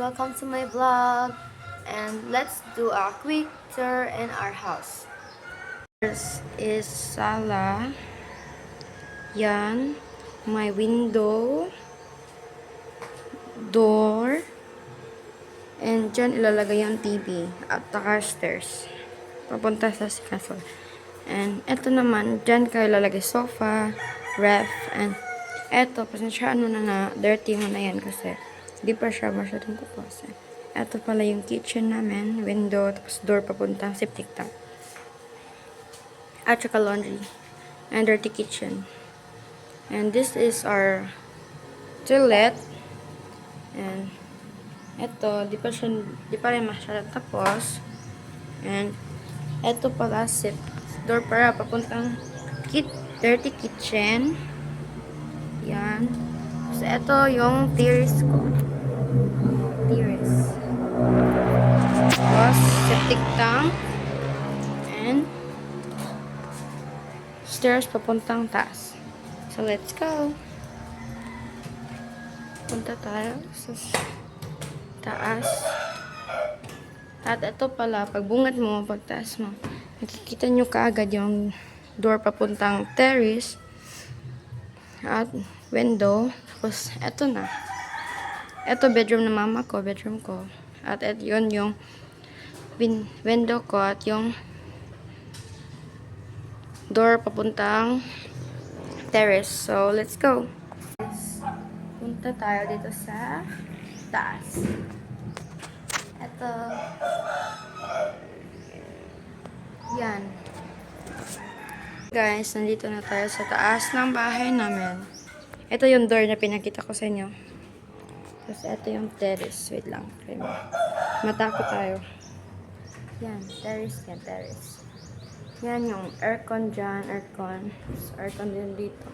welcome to my vlog. And let's do a quick tour in our house. This is sala. Yan. My window. Door. And dyan ilalagay yung TV. At saka stairs. Papunta sa castle. And eto naman, dyan kayo ilalagay sofa, ref, and eto, pasensya na dirty mo na yan kasi di pa siya masyadong kukusin. Eto pala yung kitchen namin, window, tapos door papuntang septic tank. At saka laundry. And dirty kitchen. And this is our toilet. And eto, di pa rin masyadong tapos. And eto pala door para papuntang dirty kitchen. Yan. So eto yung terrace ko. Terrace. Tapos, septic tank. And stairs papuntang taas. So, let's go. Punta tayo sa taas. At ito pala, pagbungat mo, pagtaas mo, nakikita nyo kaagad yung door papuntang terrace at window. Tapos, eto na. Eto bedroom na mama ko, bedroom ko. At yun yung window ko at yung door papuntang terrace. So, let's go. Punta tayo dito sa taas. Ito. Yan. Guys, nandito na tayo sa taas ng bahay namin. Ito yung door na pinakita ko sa inyo. Tapos, ito yung terrace. Wait lang. Matakot tayo. Yan. Terrace yan. Terrace. Yan yung aircon dyan. Aircon. Tapos, aircon din dito.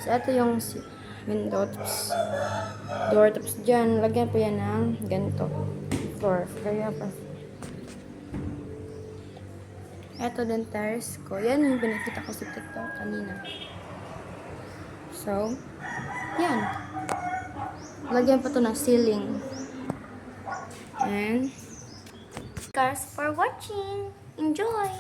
So, ito yung window. Tapos, door. Tapos, dyan. Lagyan po yan ng ganito. Floor. Kaya pa. Ito din terrace ko. Yan yung pinakita ko sa TikTok kanina. So, yan. Lagyan pa to ng ceiling. And, thanks for watching. Enjoy!